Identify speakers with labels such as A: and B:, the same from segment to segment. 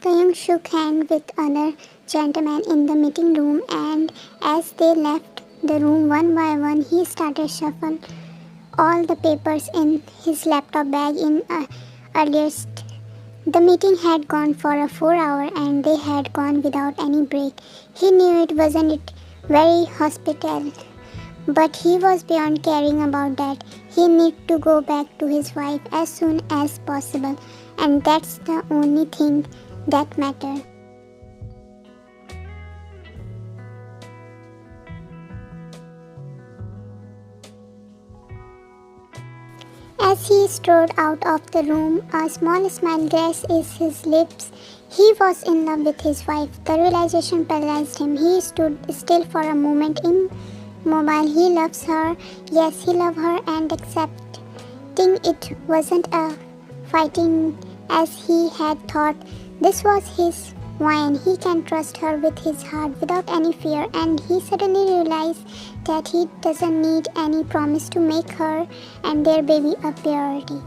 A: Taehyung shook hands with other gentlemen in the meeting room, and as they left the room one by one, he started shuffle all the papers in his laptop bag in earliest. The meeting had gone for a 4 hour and they had gone without any break. He knew it wasn't very hospitable, but he was beyond caring about that. He needed to go back to his wife as soon as possible, and that's the only thing that mattered. As he strode out of the room, a small smile graced his lips. He was in love with his wife. The realization paralyzed him. He stood still for a moment, immobile. He loves her. Yes, he loved her, and accepting it wasn't a fighting as he had thought. This was his wine. He can trust her with his heart without any fear, and he suddenly realized that he doesn't need any promise to make her and their baby a priority.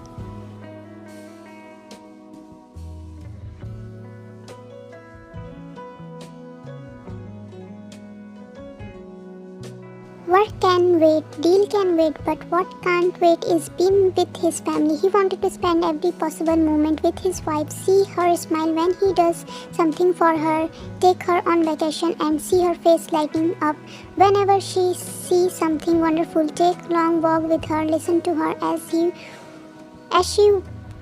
A: Work can wait, deal can wait, but what can't wait is being with his family. He wanted to spend every possible moment with his wife, see her smile when he does something for her, take her on vacation and see her face lighting up whenever she sees something wonderful, take a long walk with her, listen to her as she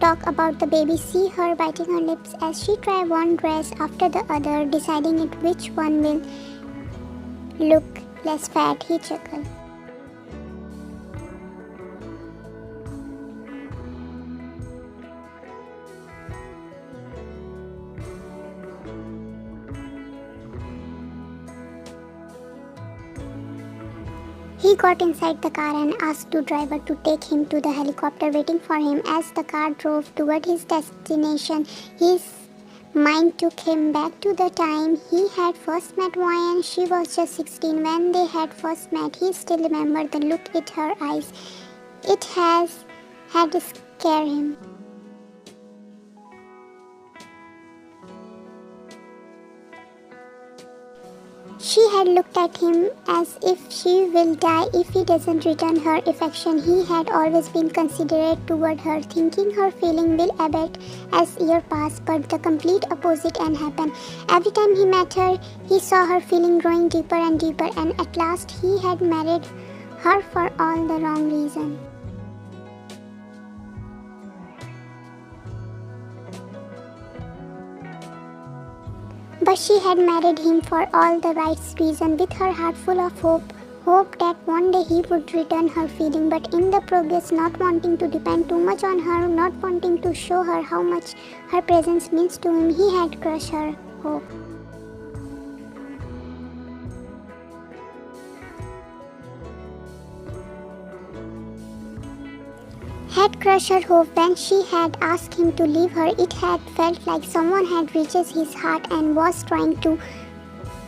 A: talk about the baby, see her biting her lips as she try one dress after the other, deciding which one will look less fat. He chuckled. He got inside the car and asked the driver to take him to the helicopter waiting for him. As the car drove toward his destination, his mind took him back to the time he had first met Ryan. She was just 16 when they had first met. He still remembered the look in her eyes. It had scared him. She had looked at him as if she will die if he doesn't return her affection. He had always been considerate toward her, thinking her feeling will abate as years passed, but the complete opposite happened. Every time he met her, he saw her feeling growing deeper and deeper, and at last he had married her for all the wrong reasons. But she had married him for all the right reasons, with her heart full of hope that one day he would return her feeling, but in the progress not wanting to depend too much on her, not wanting to show her how much her presence means to him, he had crushed her hope. Had crushed her hope when she had asked him to leave her. It had felt like someone had reached his heart and was trying to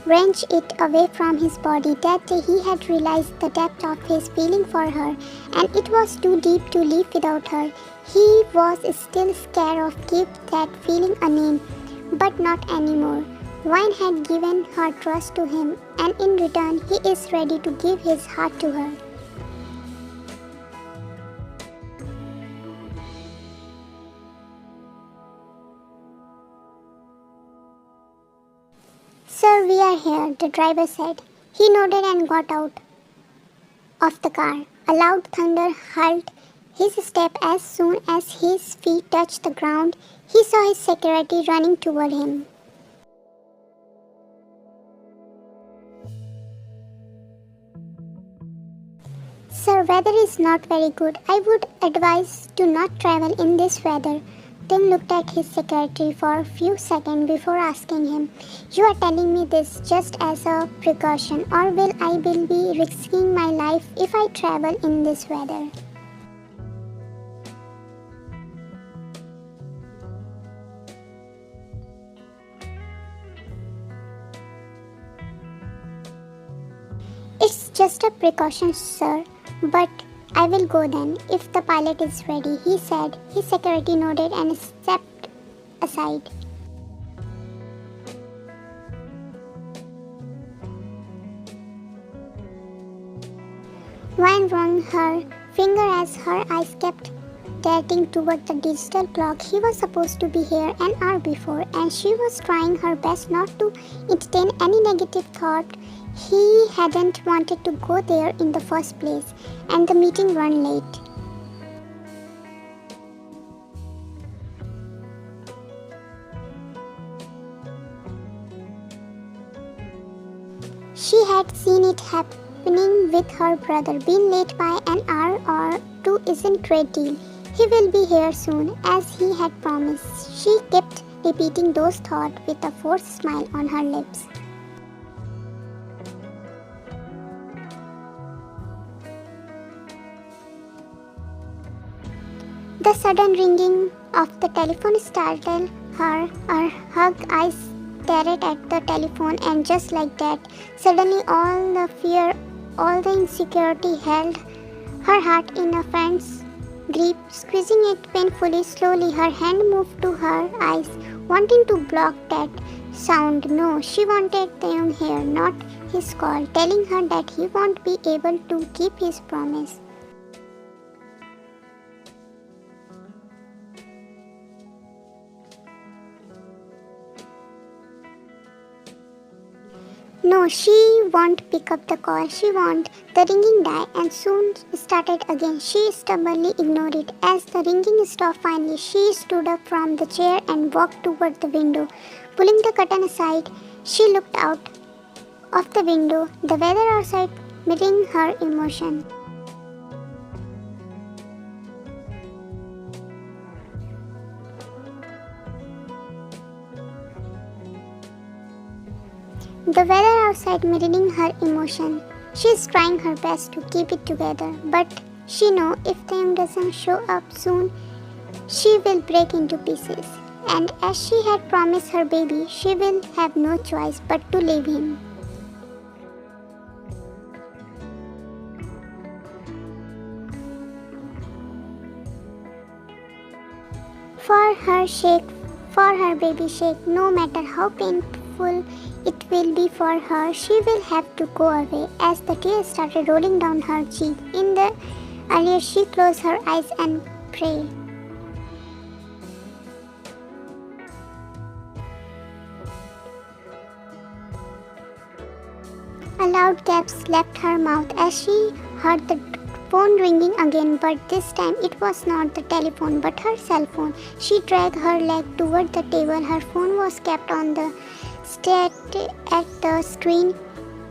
A: wrench it away from his body. That day he had realized the depth of his feeling for her, and it was too deep to live without her. He was still scared of giving that feeling a name, but not anymore. Wine had given her trust to him, and in return he is ready to give his heart to her. Sir, we are here, the driver said. He nodded and got out of the car. A loud thunder hurled his step. As soon as his feet touched the ground, he saw his security running toward him. Sir, weather is not very good. I would advise to not travel in this weather. Tim looked at his secretary for a few seconds before asking him, "You are telling me this just as a precaution, or will I be risking my life if I travel in this weather?" "It's just a precaution, sir, but I will go then, if the pilot is ready," he said. His secretary nodded and stepped aside. Wine wrung her finger as her eyes kept darting toward the digital clock. He was supposed to be here an hour before, and she was trying her best not to entertain any negative thought. He hadn't wanted to go there in the first place, and the meeting ran late. She had seen it happening with her brother. Being late by an hour or two isn't a great deal. He will be here soon, as he had promised. She kept repeating those thoughts with a forced smile on her lips. The sudden ringing of the telephone startled her. Her hugged eyes stared at the telephone, and just like that, suddenly all the fear, all the insecurity held her heart in a friend's grip, squeezing it painfully. Slowly, her hand moved to her eyes, wanting to block that sound. No, she wanted Taehyung here, not his call, telling her that he won't be able to keep his promise. No, she won't pick up the call. She won't. The ringing died and soon started again. She stubbornly ignored it. As the ringing stopped finally, she stood up from the chair and walked toward the window. Pulling the curtain aside, she looked out of the window, the weather outside mirroring her emotion. The weather outside mirroring her emotion. She is trying her best to keep it together, but she knows if Taehyung doesn't show up soon, she will break into pieces. And as she had promised her baby, she will have no choice but to leave him. For her sake, for her baby's sake, no matter how painful it will be for her, she will have to go away. As the tears started rolling down her cheek, in the earlier she closed her eyes and prayed. A loud gasp left her mouth as she heard the phone ringing again, but this time it was not the telephone but her cell phone. She dragged her leg toward the table. Her phone was kept on the stand at the screen.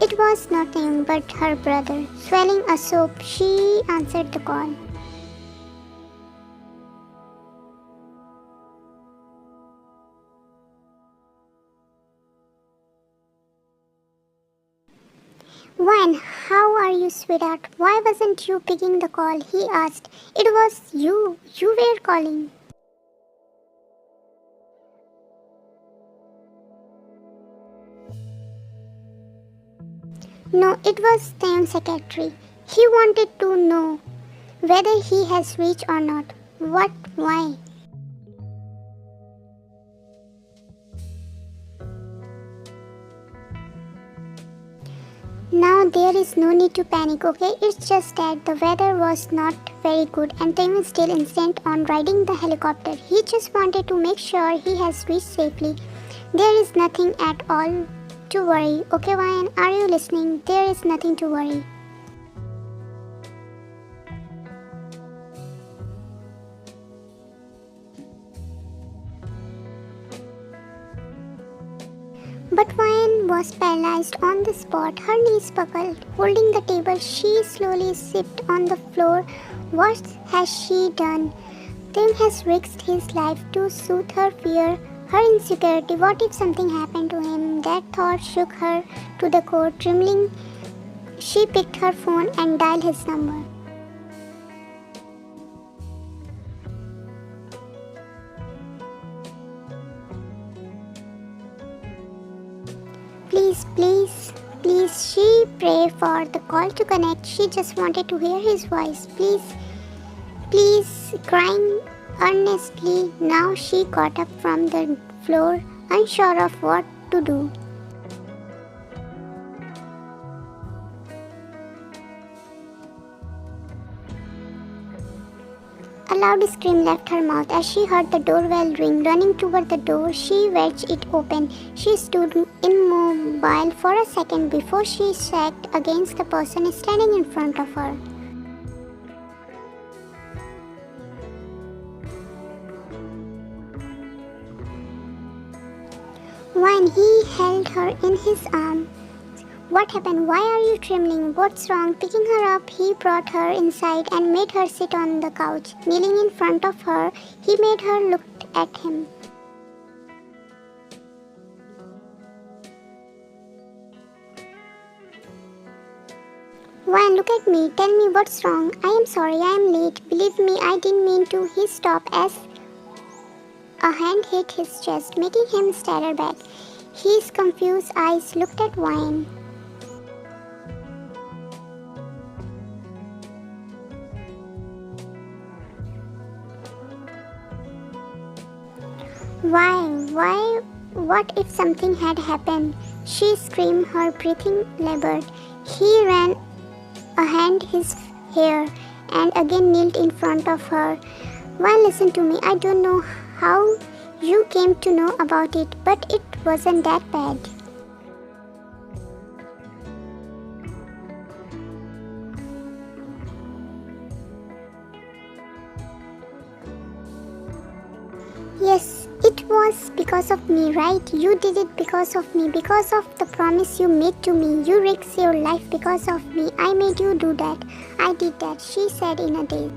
A: It was nothing but her brother. Swallowing a sob, she answered the call. Wayne, how are you, sweetheart? Why wasn't you picking the call? He asked. It was you. You were calling. No, it was Taehyung's secretary. He wanted to know whether he has reached or not. What? Why? Now there is no need to panic, okay? It's just that the weather was not very good and Taehyung is still insistent on riding the helicopter. He just wanted to make sure he has reached safely. There is nothing at all to worry. Okay, Ryan, are you listening? There is nothing to worry. But Ryan was paralyzed on the spot. Her knees buckled. Holding the table, she slowly sipped on the floor. What has she done? Tim has risked his life to soothe her fear, her insecurity. What if something happened to him? That thought shook her to the core. Trembling, she picked her phone and dialed his number. Please, she prayed for the call to connect. She just wanted to hear his voice. Please, crying earnestly. Now she got up from the floor, unsure of what to do. loud scream left her mouth as she heard the doorbell ring. Running toward the door, she wedged it open. She stood immobile for a second before she sagged against the person standing in front of her. When he held her in his arms. What happened? Why are you trembling? What's wrong? Picking her up, he brought her inside and made her sit on the couch. Kneeling in front of her, he made her look at him. Why, look at me. Tell me what's wrong. I am sorry, I am late. Believe me, I didn't mean to. He stopped as a hand hit his chest, making him stagger back. His confused eyes looked at Wayne. Why, what if something had happened? She screamed, her breathing labored. He ran a hand his hair and again kneeled in front of her. Why, listen to me, I don't know how you came to know about it, but it wasn't that bad. Yes, it was because of me, right? You did it because of me, because of the promise you made to me. You risked your life because of me. I made you do that. I did that, she said in a daze.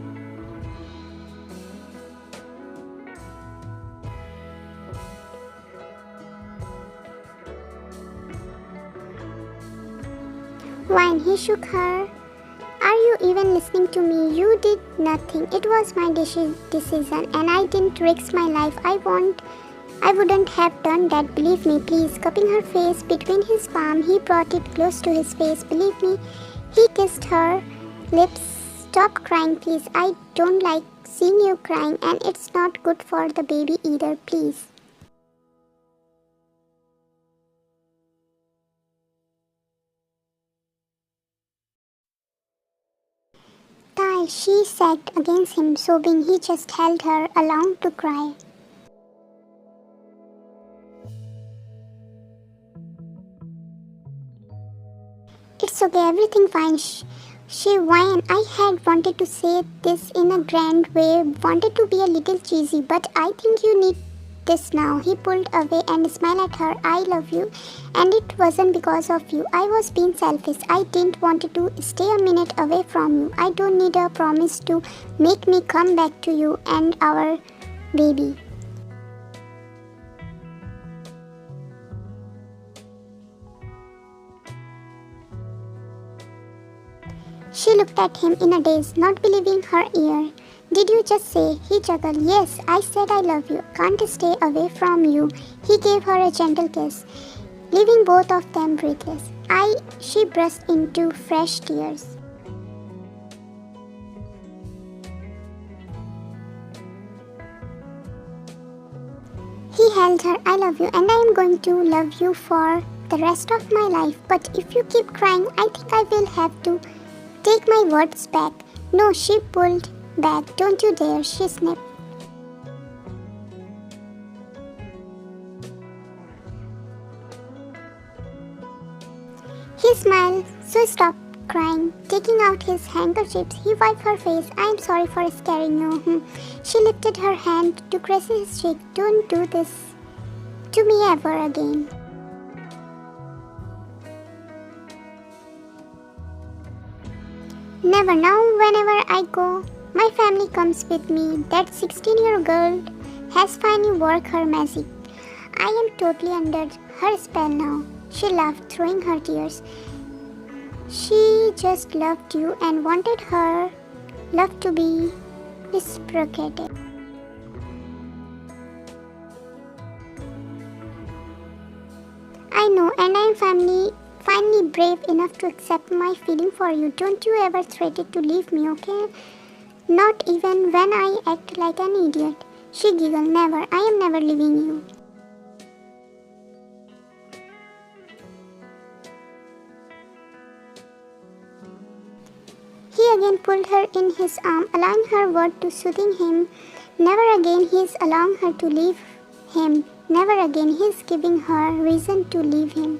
A: When he shook her, are you even listening to me? You did nothing. It was my decision and I didn't risk my life. I wouldn't have done that. Believe me, please. Cupping her face between his palm, he brought it close to his face. Believe me. He kissed her lips. Stop crying, please. I don't like seeing you crying and it's not good for the baby either, please. Tae, she sagged against him, sobbing. He just held her, allowed to cry. It's okay, everything fine. She whined. I had wanted to say this in a grand way, wanted to be a little cheesy, but I think you need this now. He pulled away and smiled at her. I love you, and it wasn't because of you. I was being selfish. I didn't want to stay a minute away from you. I don't need a promise to make me come back to you and our baby. She looked at him in a daze, not believing her ear. Did you just say? He chuckled. Yes, I said I love you. Can't stay away from you. He gave her a gentle kiss, leaving both of them breathless. She burst into fresh tears. He held her. I love you and I am going to love you for the rest of my life. But if you keep crying, I think I will have to take my words back. No, she pulled back. Don't you dare, she snapped. He smiled, so stopped crying. Taking out his handkerchiefs, he wiped her face. I am sorry for scaring you. She lifted her hand to caress his cheek. Don't do this to me ever again. Never. Now, whenever I go, my family comes with me. That 16-year-old girl has finally worked her magic. I am totally under her spell now. She laughed, throwing her tears. She just loved you and wanted her love to be reciprocated. I know, and I am finally brave enough to accept my feeling for you. Don't you ever threaten to leave me, okay? Not even when I act like an idiot. She giggled. Never. I am never leaving you. He again pulled her in his arm, allowing her word to soothing him. Never again he is allowing her to leave him. Never again he is giving her reason to leave him.